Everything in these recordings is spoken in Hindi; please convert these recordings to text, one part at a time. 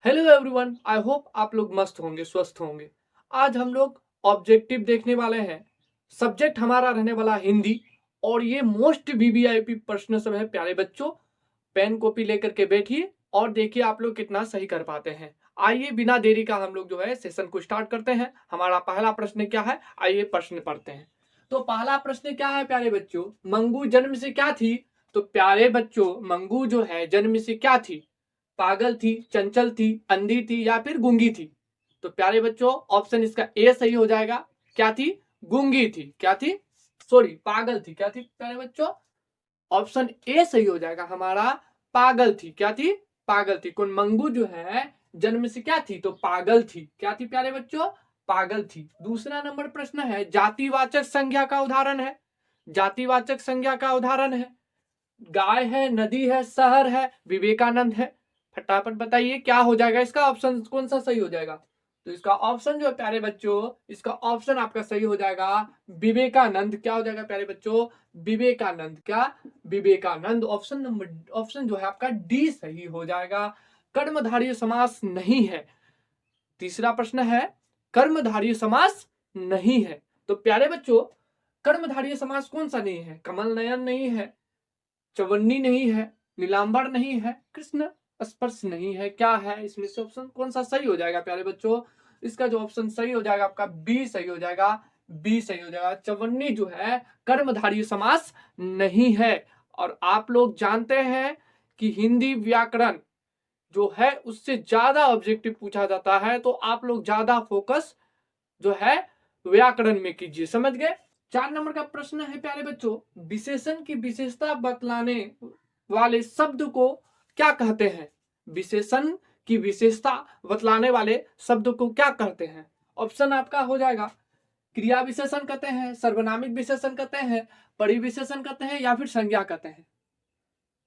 हेलो एवरीवन, आई होप आप लोग मस्त होंगे, स्वस्थ होंगे। आज हम लोग ऑब्जेक्टिव देखने वाले हैं। सब्जेक्ट हमारा रहने वाला हिंदी और ये मोस्ट वीवीआईपी प्रश्न सब है। प्यारे बच्चों, पेन कॉपी लेकर के बैठिए और देखिए आप लोग कितना सही कर पाते हैं। आइए बिना देरी का हम लोग जो है सेशन को स्टार्ट करते हैं। हमारा पहला प्रश्न क्या है, आइए प्रश्न पढ़ते हैं। तो पहला प्रश्न क्या है प्यारे बच्चों, मंगू जन्म से क्या थी? तो प्यारे बच्चों, मंगू जो है जन्म से क्या थी? पागल थी, चंचल थी, अंधी थी या फिर गूंगी थी? तो प्यारे बच्चों, ऑप्शन इसका ए सही हो जाएगा। क्या थी? गूंगी थी। क्या थी? सॉरी, पागल थी। क्या थी प्यारे बच्चों? ऑप्शन ए सही हो जाएगा हमारा, पागल थी। क्या थी? पागल थी। कौन? मंगू जो है जन्म से क्या थी? तो पागल थी। क्या थी प्यारे बच्चों? पागल थी। दूसरा नंबर प्रश्न है, जातिवाचक संज्ञा का उदाहरण है। जातिवाचक संज्ञा का उदाहरण है, गाय है, नदी है, शहर है, विवेकानंद है। फटाफट बताइए क्या हो जाएगा इसका ऑप्शन, कौन सा सही हो जाएगा? तो इसका ऑप्शन जो है प्यारे बच्चों, इसका ऑप्शन आपका सही हो जाएगा विवेकानंद। क्या हो जाएगा प्यारे बच्चों? विवेकानंद। क्या? विवेकानंद। ऑप्शन जो है आपका डी सही हो जाएगा। कर्मधारय समास नहीं है। तीसरा प्रश्न है, कर्मधारय समास नहीं है। तो प्यारे बच्चों, कर्मधारय समास कौन सा नहीं है? कमल नयन नहीं है, चवन्नी नहीं है, नीलांबर नहीं है, कृष्ण स्पर्श नहीं है। क्या है इसमें से ऑप्शन कौन सा सही हो जाएगा प्यारे बच्चों? इसका जो ऑप्शन सही हो जाएगा आपका बी सही हो जाएगा। बी सही हो जाएगा। चवन्नी जो है कर्मधारय समास नहीं है। और आप लोग जानते हैं कि हिंदी व्याकरण जो है उससे ज्यादा ऑब्जेक्टिव पूछा जाता है, तो आप लोग ज्यादा फोकस जो है व्याकरण में कीजिए। समझ गए? 4 नंबर का प्रश्न है प्यारे बच्चों, विशेषण की विशेषता बतलाने वाले शब्द को क्या कहते हैं? विशेषण की विशेषता बतलाने वाले शब्द को क्या कहते हैं? ऑप्शन आपका हो जाएगा, क्रिया विशेषण कहते हैं, सर्वनामिक विशेषण कहते हैं, परिविशेषण कहते हैं या फिर संज्ञा कहते हैं।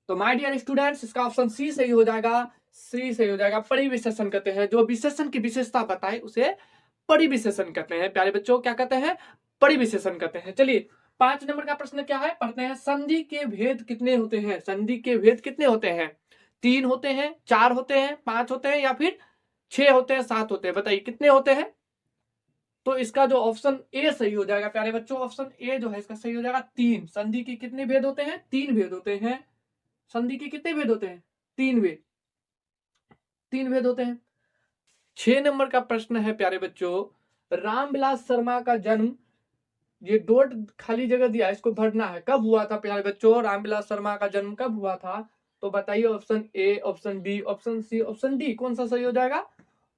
तो माय डियर स्टूडेंट्स, इसका ऑप्शन सी सही हो जाएगा। सी सही हो जाएगा। परिविशेषण कहते हैं, जो विशेषण की विशेषता बताए उसे परिविशेषण कहते हैं। प्यारे बच्चों, क्या कहते हैं? परिविशेषण कहते हैं। चलिए 5 नंबर का प्रश्न क्या है, पढ़ते हैं। संधि के भेद कितने होते हैं? संधि के भेद कितने होते हैं? 3 होते हैं, 4 होते हैं, 5 होते हैं या फिर 6 होते हैं, 7 होते हैं? बताइए कितने होते हैं? तो इसका जो ऑप्शन ए सही हो जाएगा प्यारे बच्चों, ऑप्शन ए जो है इसका सही हो जाएगा 3। संधि के कितने भेद होते हैं? 3 भेद होते हैं। संधि के कितने भेद होते हैं? 3 भेद। 3 भेद होते हैं। 6 नंबर का प्रश्न है प्यारे बच्चों, रामविलास शर्मा का जन्म, ये डॉट खाली जगह दिया है, इसको भरना है। कब हुआ था प्यारे बच्चों? रामविलास शर्मा का जन्म कब हुआ था? तो बताइए option A, option B, option C, option D, कौन सा सही हो जाएगा?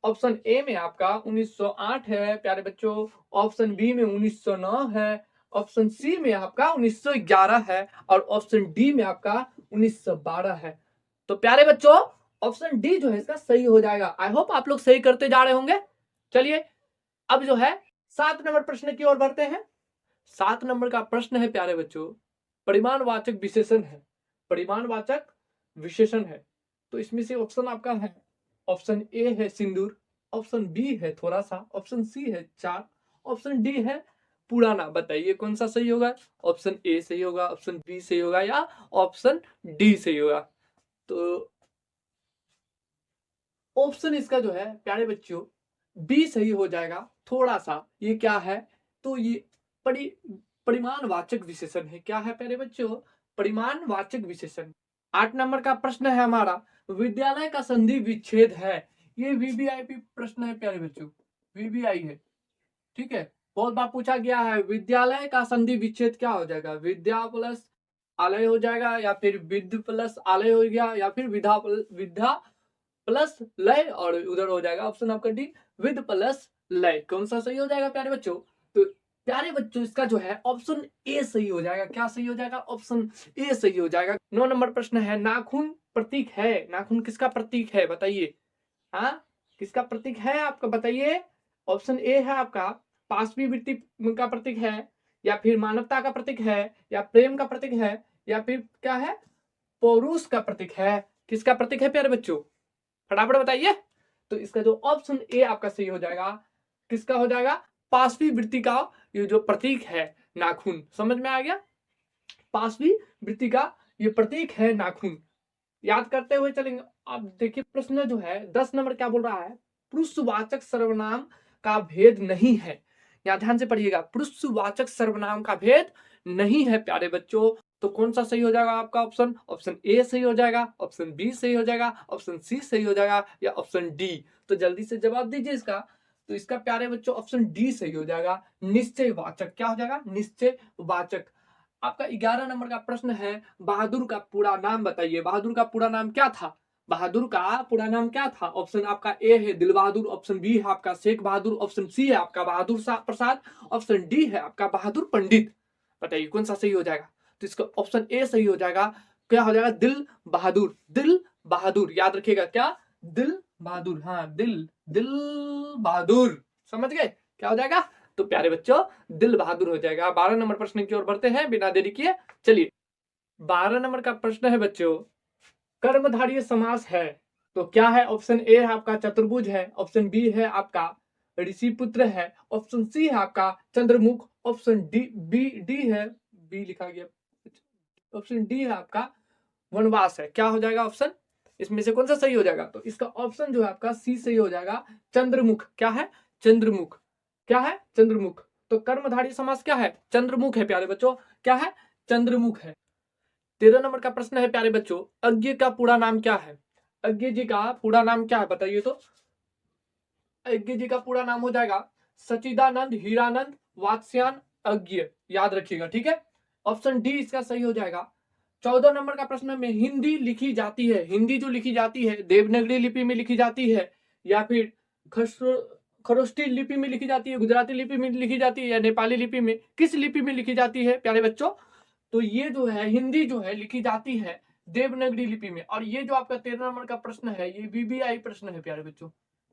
ऑप्शन ए में आपका 1908 है प्यारे बच्चों, ऑप्शन बी में 1909 है, ऑप्शन सी में आपका 1911 है और ऑप्शन डी में आपका 1912 है। तो प्यारे बच्चों, ऑप्शन डी जो है इसका सही हो जाएगा। आई होप आप लोग सही करते जा रहे होंगे। चलिए अब जो है 7 नंबर प्रश्न की ओर बढ़ते हैं। 7 नंबर का प्रश्न है प्यारे बच्चों, परिमाणवाचक विशेषण है। परिमाणवाचक विशेषण है, तो इसमें से ऑप्शन आपका है, ऑप्शन ए है सिंदूर, ऑप्शन बी है थोड़ा सा, ऑप्शन सी है चार, ऑप्शन डी है पुराना। बताइए कौन सा सही होगा? ऑप्शन ए सही होगा, ऑप्शन बी सही होगा या ऑप्शन डी सही होगा? तो ऑप्शन इसका जो है प्यारे बच्चों बी सही हो जाएगा। थोड़ा सा ये क्या है, तो ये परि परिमाणवाचक विशेषण है। क्या है प्यारे बच्चों? परिमाणवाचक विशेषण। 8 नंबर का प्रश्न है हमारा, विद्यालय का संधि विच्छेद है। ये वीवीआईपी प्रश्न है प्यारे बच्चों, वीवीआई है। ठीक है, बहुत बार पूछा गया है। विद्यालय का संधि विच्छेद क्या हो जाएगा? विद्या प्लस आलय हो जाएगा या फिर विद्य प्लस आलय हो गया या फिर विद्या प्लस लय और उधर हो जाएगा ऑप्शन आपका डी, विद प्लस लय। कौन सा सही हो जाएगा प्यारे बच्चों? तो प्यारे बच्चों इसका जो है ऑप्शन ए सही हो जाएगा। क्या सही हो जाएगा? ऑप्शन ए सही हो जाएगा। 9 नंबर प्रश्न है, नाखून प्रतीक है। नाखून किसका प्रतीक है बताइए? हाँ, किसका प्रतीक है आपका बताइए? ऑप्शन ए है आपका पाशवी वृत्ति का प्रतीक है, या फिर मानवता का प्रतीक है, या प्रेम का प्रतीक है, या फिर क्या है, पौरुष का प्रतीक है। किसका प्रतीक है प्यारे बच्चों? फटाफट बताइए। तो इसका जो ऑप्शन ए आपका सही हो जाएगा। किसका हो जाएगा? पाशवी वृत्ति का ये जो प्रतीक है नाखून। समझ में आ गया? पाशवी वृत्ति का ये प्रतीक है नाखून। याद करते हुए चलेंगे। अब देखिए प्रश्न जो है 10 नंबर क्या बोल रहा है, पुरुषवाचक सर्वनाम का भेद नहीं है। या ध्यान से पढ़िएगा, पुरुषवाचक सर्वनाम का भेद नहीं है प्यारे बच्चों। तो कौन सा सही हो जाएगा आपका ऑप्शन? ऑप्शन ए सही हो जाएगा, ऑप्शन बी सही हो जाएगा, ऑप्शन सी सही हो जाएगा, या ऑप्शन डी? तो जल्दी से जवाब दीजिए इसका। तो इसका प्यारे बच्चों ऑप्शन डी सही हो जाएगा, निश्चयवाचक। क्या हो जाएगा? निश्चयवाचक। आपका 11 नंबर का प्रश्न है, बहादुर का पूरा नाम बताइए। बहादुर का पूरा नाम क्या था? बहादुर का पूरा नाम क्या था? ऑप्शन आपका ए है दिल बहादुर, ऑप्शन बी है आपका शेख बहादुर, ऑप्शन सी है आपका बहादुर शाह प्रसाद, ऑप्शन डी है आपका बहादुर पंडित। बताइए कौन सा सही हो जाएगा? तो इसका ऑप्शन ए सही हो जाएगा। क्या हो जाएगा? दिल बहादुर। दिल बहादुर, याद रखिएगा। क्या? दिल बहादुर। हाँ, दिल दिल बहादुर। समझ गए? क्या हो जाएगा? तो प्यारे बच्चों दिल बहादुर हो जाएगा। 12 नंबर प्रश्न की ओर बढ़ते हैं बिना देरी किए। चलिए 12 नंबर का प्रश्न है बच्चों, कर्मधारय समास है तो क्या है? ऑप्शन ए है आपका चतुर्भुज है, ऑप्शन बी है आपका ऋषिपुत्र है, ऑप्शन सी है आपका चंद्रमुख, ऑप्शन डी है, बी लिखा गया, ऑप्शन डी है आपका वनवास है। क्या हो जाएगा ऑप्शन? इसमें से कौन सा सही हो जाएगा? तो इसका ऑप्शन जो है आपका सी सही हो जाएगा, चंद्रमुख। क्या है? चंद्रमुख। क्या है? चंद्रमुख। तो कर्मधारय समास क्या है? चंद्रमुख है प्यारे बच्चों। क्या है? चंद्रमुख है। 13 नंबर का प्रश्न है प्यारे बच्चों, अज्ञ का पूरा नाम क्या है? अज्ञ जी का पूरा नाम क्या है बताइए तो? अज्ञ जी का पूरा नाम हो जाएगा सचिदानंद हीरानंद वात्स्यायन अज्ञ। याद रखिएगा, ठीक है। ऑप्शन डी इसका सही हो जाएगा। 14 नंबर का प्रश्न में, हिंदी लिखी जाती है, हिंदी जो लिखी जाती है देवनागरी लिपि में लिखी जाती है या फिर खरोष्टी लिपि में लिखी जाती है, गुजराती लिपि में लिखी जाती है, या नेपाली लिपि में, किस लिपि में लिखी जाती है प्यारे बच्चों? तो ये जो है हिंदी जो है लिखी जाती है देवनागरी लिपि में। और ये जो आपका 13 नंबर का प्रश्न है ये वीवीआई प्रश्न है प्यारे बच्चों।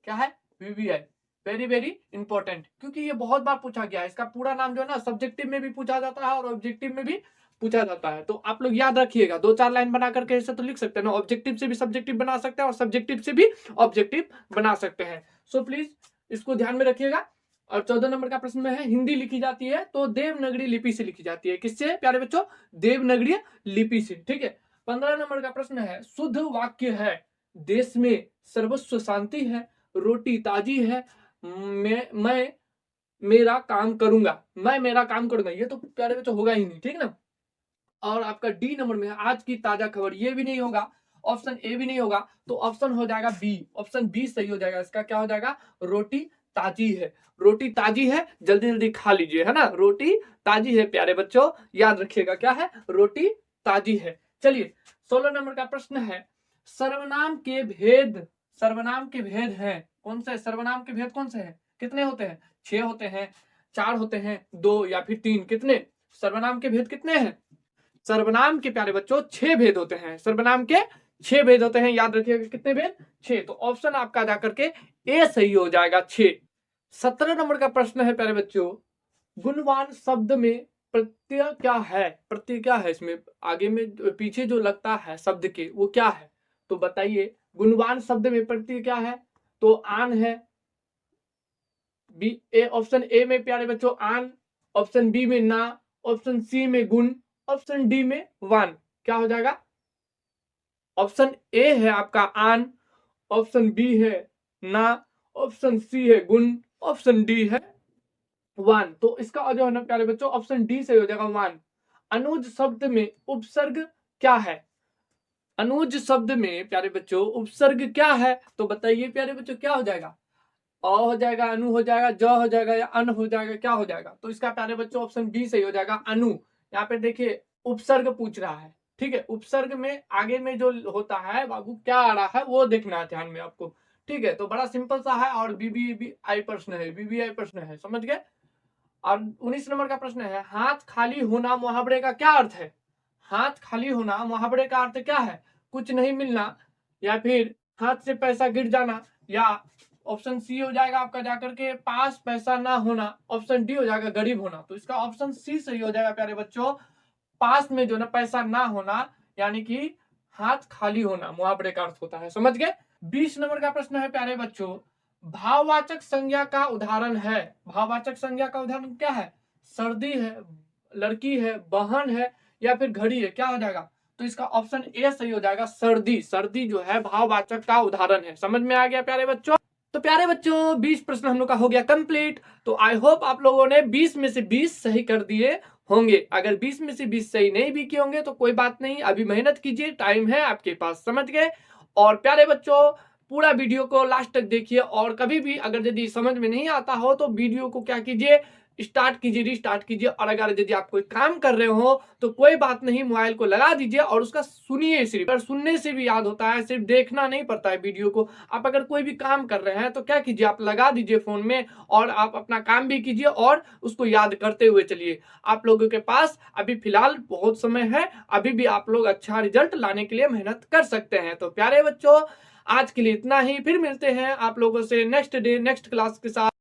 क्या है? वीवीआई। वेरी वेरी इंपॉर्टेंट, क्योंकि ये बहुत बार पूछा गया है। इसका पूरा नाम जो है ना सब्जेक्टिव में भी पूछा जाता है और ऑब्जेक्टिव में भी पूछा जाता है। तो आप लोग याद रखिएगा, 2-4 लाइन बना करके ऐसे तो लिख सकते हैं ना, ऑब्जेक्टिव से भी सब्जेक्टिव बना सकते हैं और सब्जेक्टिव से भी ऑब्जेक्टिव बना सकते हैं। सो प्लीज इसको ध्यान में रखिएगा। और 14 नंबर का प्रश्न में है, हिंदी लिखी जाती है तो देवनागरी लिपि से लिखी जाती है। किससे प्यारे बच्चों? देवनागरी लिपि से, ठीक है। 15 नंबर का प्रश्न है, शुद्ध वाक्य है, देश में सर्वस्व शांति है, रोटी ताजी है, मैं मेरा काम करूंगा, मैं मेरा काम करूंगा। ये तो प्यारे बच्चों होगा ही नहीं, ठीक ना। और आपका डी नंबर में है, आज की ताजा खबर। ये भी नहीं होगा, ऑप्शन ए भी नहीं होगा, तो ऑप्शन हो जाएगा बी। ऑप्शन बी सही हो जाएगा। इसका क्या हो जाएगा? रोटी ताजी है। रोटी ताजी है, जल्दी जल्दी खा लीजिए, है ना। रोटी ताजी है प्यारे बच्चों, याद रखिएगा। क्या है? रोटी ताजी है। चलिए 16 नंबर का प्रश्न है, सर्वनाम के भेद, सर्वनाम के भेद हैं कौन से? सर्वनाम के भेद कौन से हैं? कितने होते हैं? 6 होते हैं, 4 होते हैं, 2 या फिर 3? कितने सर्वनाम के भेद कितने हैं? सर्वनाम के प्यारे बच्चों 6 भेद होते हैं। सर्वनाम के 6 भेद होते हैं, याद रखिएगा। कितने भेद? 6। तो ऑप्शन आपका जाकर के ए सही हो जाएगा, 6। 17 नंबर का प्रश्न है प्यारे बच्चों, गुणवान शब्द में प्रत्यय क्या है? प्रत्यय क्या है इसमें? आगे में पीछे जो लगता है शब्द के, वो क्या है? तो बताइए, गुणवान शब्द में प्रत्यय क्या है? तो आन है। बी ए, ऑप्शन ए में प्यारे बच्चों आन, ऑप्शन बी में ना, ऑप्शन सी में गुण, ऑप्शन डी में वान। क्या हो जाएगा? ऑप्शन ए है आपका आन, ऑप्शन बी है ना, ऑप्शन सी है गुण, ऑप्शन डी है वान। तो इसका जो है ना प्यारे बच्चों ऑप्शन डी से हो जाएगा, वान। अनुज शब्द में उपसर्ग क्या है? अनुज शब्द में प्यारे बच्चों उपसर्ग क्या है? तो बताइए प्यारे बच्चों क्या हो जाएगा? अ हो जाएगा, अनु हो जाएगा, ज हो जाएगा, या अन हो जाएगा? क्या हो जाएगा? तो इसका प्यारे बच्चों ऑप्शन बी सही हो जाएगा, अनु। यहाँ पे देखिए उपसर्ग पूछ रहा है, ठीक है। उपसर्ग में आगे में जो होता है बाबू क्या आ रहा है वो देखना है ध्यान में आपको, ठीक है। तो बड़ा सिंपल सा है और बीबीआई प्रश्न है, बीबीआई प्रश्न है, समझ गए। और 19 नंबर का प्रश्न है, हाथ खाली होना मुहावरे का क्या अर्थ है? हाथ खाली होना मुहावरे का अर्थ क्या है? कुछ नहीं मिलना, या फिर हाथ से पैसा गिर जाना, या ऑप्शन सी हो जाएगा आपका जाकर के पास पैसा ना होना, ऑप्शन डी हो जाएगा गरीब होना। तो इसका ऑप्शन सी सही हो जाएगा प्यारे बच्चों, पास में जो ना पैसा ना होना, यानी कि हाथ खाली होना मुहावरे का अर्थ होता है, समझ गए। 20 नंबर का प्रश्न है प्यारे बच्चों, भाववाचक संज्ञा का उदाहरण है। भाववाचक संज्ञा का उदाहरण क्या है? सर्दी है, लड़की है, बहन है, या फिर घड़ी है? क्या हो जाएगा? तो इसका ऑप्शन ए सही हो जाएगा, सर्दी। सर्दी जो है भाववाचक का उदाहरण है। समझ में आ गया प्यारे बच्चों? तो प्यारे बच्चों 20 प्रश्न हम लोग का हो गया कंप्लीट। तो आई होप आप लोगों ने 20 में से 20 सही कर दिए होंगे। अगर 20 में से 20 सही नहीं भी किए होंगे तो कोई बात नहीं, अभी मेहनत कीजिए, टाइम है आपके पास। समझ गए? और प्यारे बच्चों पूरा वीडियो को लास्ट तक देखिए, और कभी भी अगर यदि समझ में नहीं आता हो तो वीडियो को क्या कीजिए, स्टार्ट कीजिए, रिस्टार्ट कीजिए। और अगर यदि आप कोई काम कर रहे हो तो कोई बात नहीं, मोबाइल को लगा दीजिए और उसका सुनिए। सिर्फ और सुनने से भी याद होता है, सिर्फ देखना नहीं पड़ता है वीडियो को। आप अगर कोई भी काम कर रहे हैं तो क्या कीजिए, आप लगा दीजिए फोन में और आप अपना काम भी कीजिए और उसको याद करते हुए चलिए। आप लोगों के पास अभी फिलहाल बहुत समय है, अभी भी आप लोग अच्छा रिजल्ट लाने के लिए मेहनत कर सकते हैं। तो प्यारे बच्चों आज के लिए इतना ही, फिर मिलते हैं आप लोगों से नेक्स्ट डे नेक्स्ट क्लास के साथ।